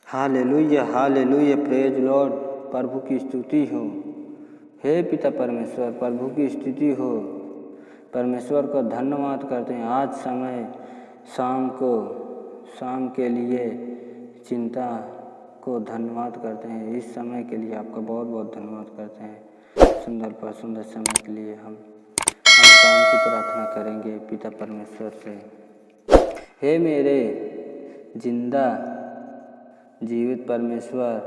Hallelujah hallelujah, praise lord. प्रभु की स्तुति हो। हे पिता परमेश्वर, प्रभु की स्तुति हो। परमेश्वर को धन्यवाद करते हैं। आज समय शाम के लिए चिंता को धन्यवाद करते हैं। इस समय के लिए आपका बहुत बहुत धन्यवाद करते हैं। सुंदर समय के लिए हम शाम की प्रार्थना करेंगे पिता परमेश्वर से। हे मेरे जिंदा जीवित परमेश्वर,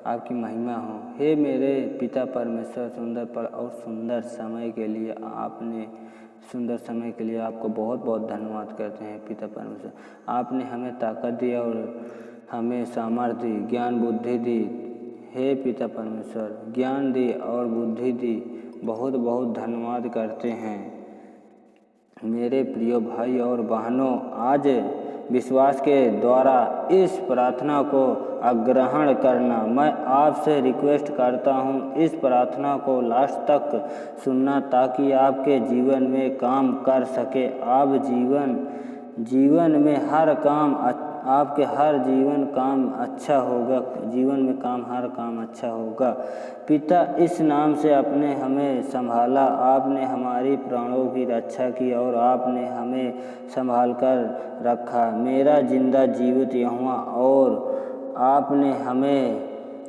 आपकी महिमा हो। हे मेरे पिता परमेश्वर, सुंदर समय के लिए आपको बहुत बहुत धन्यवाद करते हैं पिता परमेश्वर। आपने हमें ताकत दी और हमें सामर्थ्य दी, ज्ञान बुद्धि दी। हे पिता परमेश्वर, ज्ञान दी और बुद्धि दी। बहुत बहुत धन्यवाद करते हैं। मेरे प्रिय भाई और बहनों, आज विश्वास के द्वारा इस प्रार्थना को अग्रहण करना। मैं आपसे रिक्वेस्ट करता हूँ, इस प्रार्थना को लास्ट तक सुनना ताकि आपके जीवन में काम कर सके। आप जीवन में हर काम आपके हर जीवन काम अच्छा होगा। जीवन में हर काम अच्छा होगा। पिता, इस नाम से आपने हमें संभाला, आपने हमारी प्राणों की रक्षा की और आपने हमें संभाल कर रखा। मेरा जिंदा जीवित यहोवा, और आपने हमें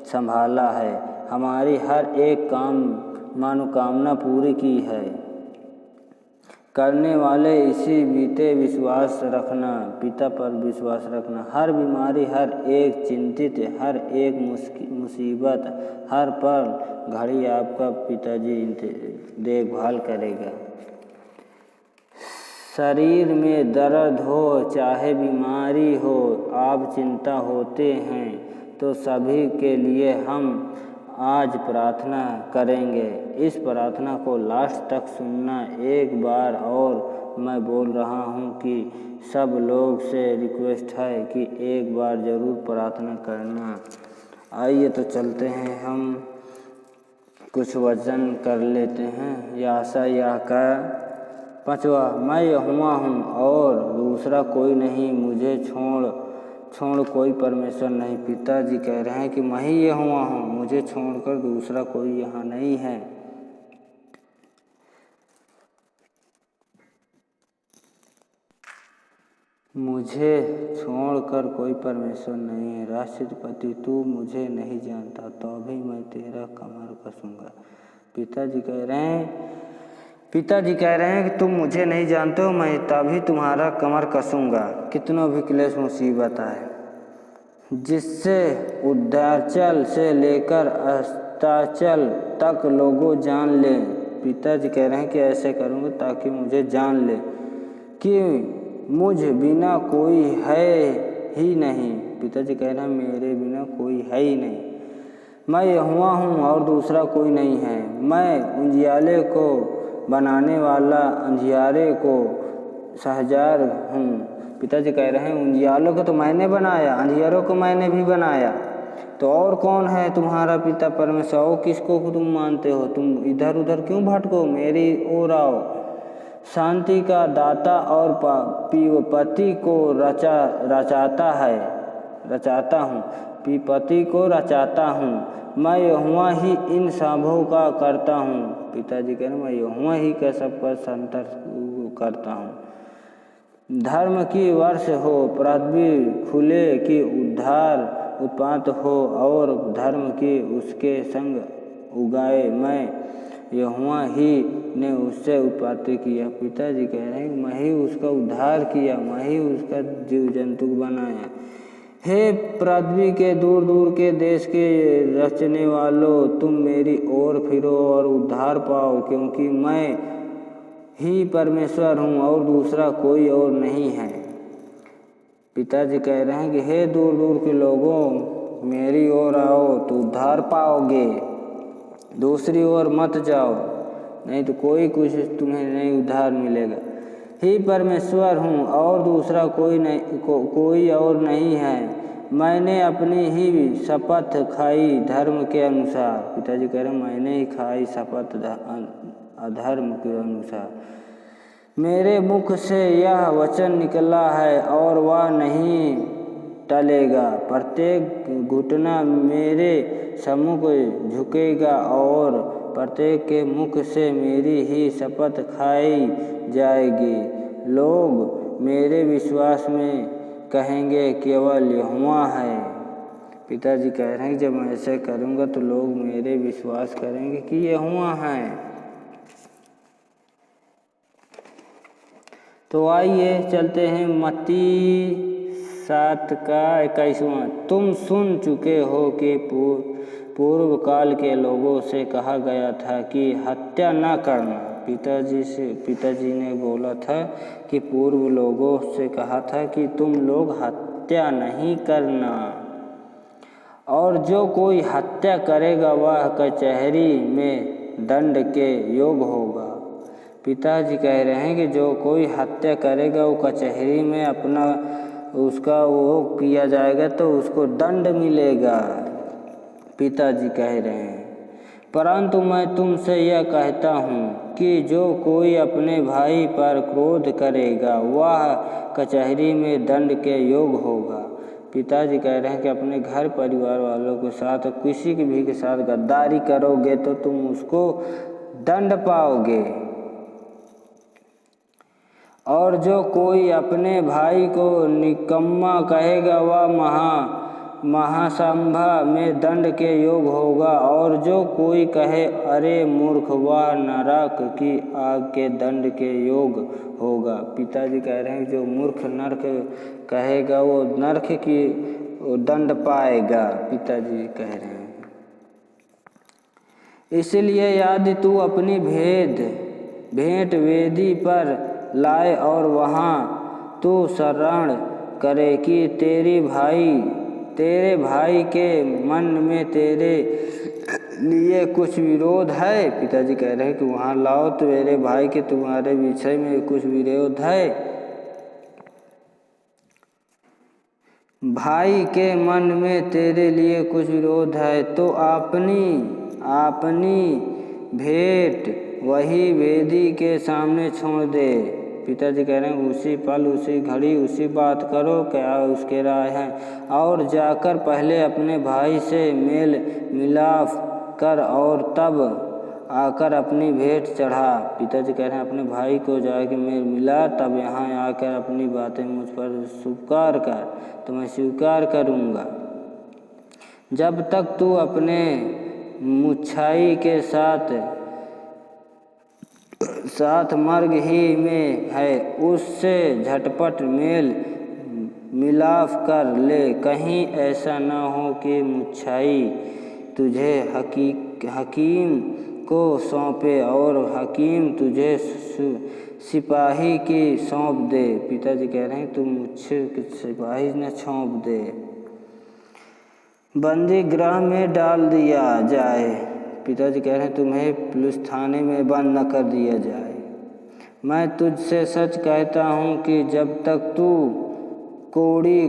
संभाला है। हमारी हर एक मनोकामना पूरी की है। करने वाले इसी बीते विश्वास रखना, पिता पर विश्वास रखना। हर बीमारी, हर एक चिंतित, हर एक मुसीबत, हर पल घड़ी आपका पिताजी देखभाल करेगा। शरीर में दर्द हो चाहे बीमारी हो, आप चिंता होते हैं तो सभी के लिए हम आज प्रार्थना करेंगे। इस प्रार्थना को लास्ट तक सुनना। एक बार और मैं बोल रहा हूँ कि सब लोग से रिक्वेस्ट है कि एक बार ज़रूर प्रार्थना करना। आइए तो चलते हैं, हम कुछ वचन कर लेते हैं। यशायाह का 5वां, मैं यहोवा हूँ और दूसरा कोई नहीं, मुझे छोड़ कोई परमेश्वर नहीं। पिताजी कह रहे हैं कि मैं ही यहोवा हूँ, मुझे छोड़कर दूसरा कोई यहाँ नहीं है। मुझे छोड़कर कोई परमेश्वर नहीं है। राष्ट्रपति, तू मुझे नहीं जानता तो भी मैं तेरा कमर कसूंगा। पिताजी कह रहे हैं कि तुम मुझे नहीं जानते हो, मैं तभी तुम्हारा कमर कसूंगा। कितनों भी क्लेश मुसीबत आए, जिससे उद्धारचल से लेकर अस्ताचल तक लोगों जान ले। पिताजी कह रहे हैं कि ऐसे करूँगा ताकि मुझे जान ले कि मुझ बिना कोई है ही नहीं। पिताजी कह रहे हैं मेरे बिना कोई है ही नहीं। मैं यहोवा हूँ और दूसरा कोई नहीं है। मैं उजियाले को बनाने वाला, अंधियारे को सहजार हूँ। पिताजी कह रहे हैं उजियालों को तो मैंने बनाया, अंधियारों को मैंने भी बनाया, तो और कौन है तुम्हारा पिता परमेश्वर? और किसको तुम मानते हो? तुम इधर उधर क्यों भटको? मेरी ओर आओ। शांति का दाता और पति को रचाता हूँ। पति को रचाता हूँ। मैं यहोवा ही इन सबों का करता हूँ। पिताजी कह रहे हैं मैं यहोवा ही का सबका संतर करता हूँ। धर्म की वर्ष हो, पृथ्वी खुले कि उद्धार उत्पात हो, और धर्म की उसके संग उगाए। मैं यहोवा ही ने उससे उत्पत्ति किया। पिताजी कह रहे हैं मैं ही उसका उद्धार किया, मैं ही उसका जीव जंतु बनाया। हे पृथ्वी के दूर दूर के देश के रचने वालों, तुम मेरी ओर फिरो और उद्धार पाओ, क्योंकि मैं ही परमेश्वर हूँ और दूसरा कोई और नहीं है। पिताजी कह रहे हैं कि हे दूर दूर के लोगों, मेरी ओर आओ तो उद्धार पाओगे। दूसरी ओर मत जाओ, नहीं तो कोई तुम्हें नहीं उद्धार मिलेगा। ही परमेश्वर हूँ और दूसरा कोई और नहीं है। मैंने अपनी ही शपथ खाई धर्म के अनुसार। पिताजी कह रहे हैं मैंने ही खाई शपथ अधर्म के अनुसार। मेरे मुख से यह वचन निकला है और वह नहीं टलेगा। प्रत्येक घुटना मेरे सम्मुख झुकेगा और प्रत्येक के मुख से मेरी ही शपथ खाई जाएगी। लोग मेरे विश्वास में कहेंगे केवल यहोवा है। पिताजी कह रहे हैं जब मैं ऐसे करूँगा तो लोग मेरे विश्वास करेंगे कि यहोवा है। तो आइए चलते हैं मत्ती 7 का 21वां। तुम सुन चुके हो कि पूर्व काल के लोगों से कहा गया था कि हत्या न करना। पिताजी ने बोला था कि पूर्व लोगों से कहा था कि तुम लोग हत्या नहीं करना, और जो कोई हत्या करेगा वह कचहरी में दंड के योग होगा। पिताजी कह रहे हैं कि जो कोई हत्या करेगा वो कचहरी में उसका वो किया जाएगा तो उसको दंड मिलेगा। पिताजी कह रहे हैं परंतु मैं तुमसे यह कहता हूँ कि जो कोई अपने भाई पर क्रोध करेगा वह कचहरी में दंड के योग होगा। पिताजी कह रहे हैं कि अपने घर परिवार वालों के साथ किसी भी के साथ गद्दारी करोगे तो तुम उसको दंड पाओगे। और जो कोई अपने भाई को निकम्मा कहेगा वह महासंभा में दंड के योग होगा। और जो कोई कहे अरे मूर्ख वह नरक की आग के दंड के योग होगा। पिताजी कह रहे हैं जो मूर्ख नरक कहेगा वो नरक की दंड पाएगा। पिताजी कह रहे हैं इसलिए यदि तू अपनी भेंट वेदी पर लाए और वहाँ तू शरण करे कि तेरे भाई के मन में तेरे लिए कुछ विरोध है। पिताजी कह रहे हैं कि वहाँ लाओ तो मेरे भाई के तुम्हारे विषय में कुछ विरोध है। भाई के मन में तेरे लिए कुछ विरोध है तो अपनी भेंट वही वेदी के सामने छोड़ दे। पिताजी कह रहे हैं उसी पल उसी घड़ी उसी बात करो क्या उसके राय है, और जाकर पहले अपने भाई से मेल मिलाप कर और तब आकर अपनी भेंट चढ़ा। पिताजी कह रहे हैं अपने भाई को जाके मेल मिला तब यहाँ आकर अपनी बातें मुझ पर स्वीकार कर तो मैं स्वीकार करूँगा। जब तक तू अपने मुच्छाई के साथ मर्ग ही में है उससे झटपट मेल मिलाप कर ले। कहीं ऐसा न हो कि मुच्छाई तुझे हकीम को सौंपे और हकीम तुझे सिपाही की सौंप दे। पिताजी कह रहे हैं तुम मुझे सिपाही न सौंप दे। बंदी गृह में डाल दिया जाए। पिताजी कह रहे हैं तुम्हें पुलिस थाने में बंद न कर दिया जाए। मैं तुझसे सच कहता हूँ कि जब तक तू कोड़ी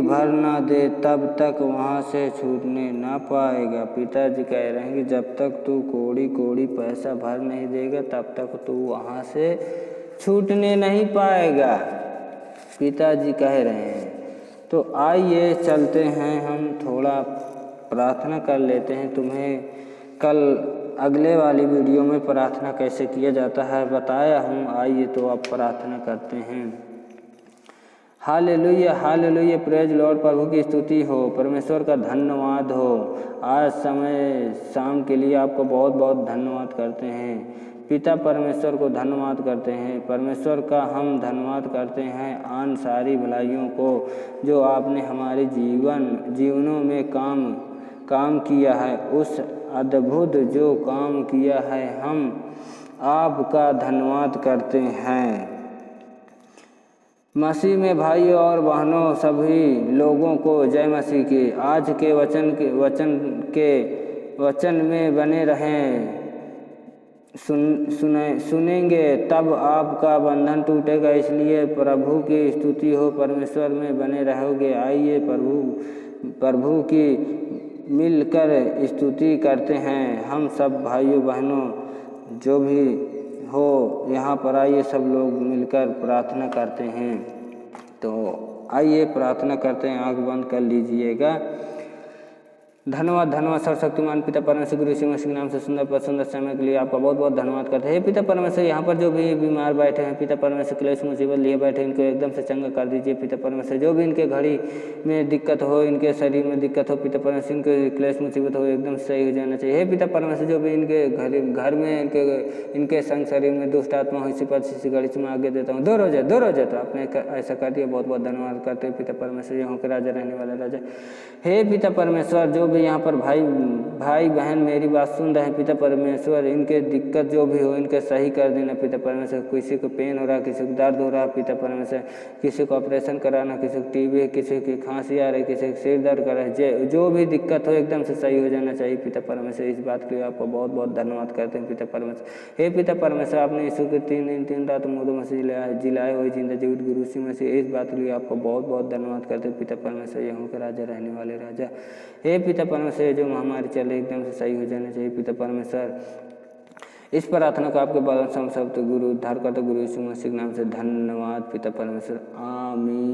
भर ना दे तब तक वहाँ से छूटने ना पाएगा। पिताजी कह रहे हैं कि जब तक तू कोड़ी पैसा भर नहीं देगा तब तक तू वहाँ से छूटने नहीं पाएगा। पिताजी कह रहे हैं तो आइए चलते हैं हम थोड़ा प्रार्थना कर लेते हैं। तुम्हें कल अगले वाली वीडियो में प्रार्थना कैसे किया जाता है बताया हूँ। आइए तो आप प्रार्थना करते हैं। Hallelujah hallelujah praise lord. प्रभु की स्तुति हो, परमेश्वर का धन्यवाद हो। आज समय शाम के लिए आपको बहुत बहुत धन्यवाद करते हैं। पिता परमेश्वर को धन्यवाद करते हैं। परमेश्वर का हम धन्यवाद करते हैं आन सारी भलाइयों को जो आपने हमारे जीवनों में काम किया है। उस अद्भुत जो काम किया है हम आपका धन्यवाद करते हैं। मसीह में भाइयों और बहनों सभी लोगों को जय मसीह की। आज के वचन में बने रहें। सुनेंगे तब आपका बंधन टूटेगा। इसलिए प्रभु की स्तुति हो, परमेश्वर में बने रहोगे। आइए प्रभु की मिलकर स्तुति करते हैं। हम सब भाइयों बहनों जो भी हो यहाँ पर आइए सब लोग मिलकर प्रार्थना करते हैं। तो आइए प्रार्थना करते हैं, आंख बंद कर लीजिएगा। धन्यवाद धन्यवाद सर्वशक्तिमान पिता परमेश्वर गुरु यीशु मसीह के नाम से सुंदर समय के लिए आपका बहुत बहुत धन्यवाद करते हैं। पिता परमेश्वर यहाँ पर जो भी बीमार बैठे हैं पिता परमेश्वर क्लेश मुसीबत लिए बैठे हैं, इनको एकदम से चंगा कर दीजिए पिता परमेश्वर। जो भी इनके घड़ी में दिक्कत हो, इनके शरीर में दिक्कत हो पिता परमेश्वर, इनके क्लेश मुसीबत हो एकदम सही हो जाना चाहिए। हे पिता परमेश्वर जो भी इनके घर में इनके संग शरीर में दुष्ट आत्मा हो, इसी पर घड़ी से मैं आगे देता हूँ, दूर हो जाए। तो आपने ऐसा कर दिया, बहुत बहुत धन्यवाद करते हैं पिता परमेश्वर, यहाँ के राजा रहने वाले राजा। हे पिता परमेश्वर जो भी यहाँ पर भाई बहन मेरी बात सुन रहे हैं पिता परमेश्वर, इनके दिक्कत जो भी हो इनके सही कर देना पिता परमेश्वर। किसी को पेन हो रहा है, किसी को दर्द हो रहा है पिता परमेश्वर, किसी को ऑपरेशन कराना, किसी को टीबी, किसी की खांसी आ रही, किसी को सिर दर्द कर रहा है, जो भी दिक्कत हो एकदम से सही हो जाना चाहिए पिता परमेश्वर। इस बात के लिए आपको बहुत बहुत धन्यवाद करते हैं पिता परमेश्वर। हे पिता परमेश्वर आपने यीशु के 3 दिन 3 रात मुर्दों में से जिलाए हुए जिंदा जीवित गुरु यीशु मसीह, इस बात के लिए आपको बहुत बहुत धन्यवाद करते हैं पिता परमेश्वर, यहाँ के राजा रहने वाले राजा। हे पिता परमेश्वर जो महामारी चल रही एकदम से सही हो जाना चाहिए पिता परमेश्वर। इस प्रार्थना को आपके बाल सब गुरु उद्धार करते गुरु यीशु मसीह के नाम से धन्यवाद पिता परमेश्वर, आमीन।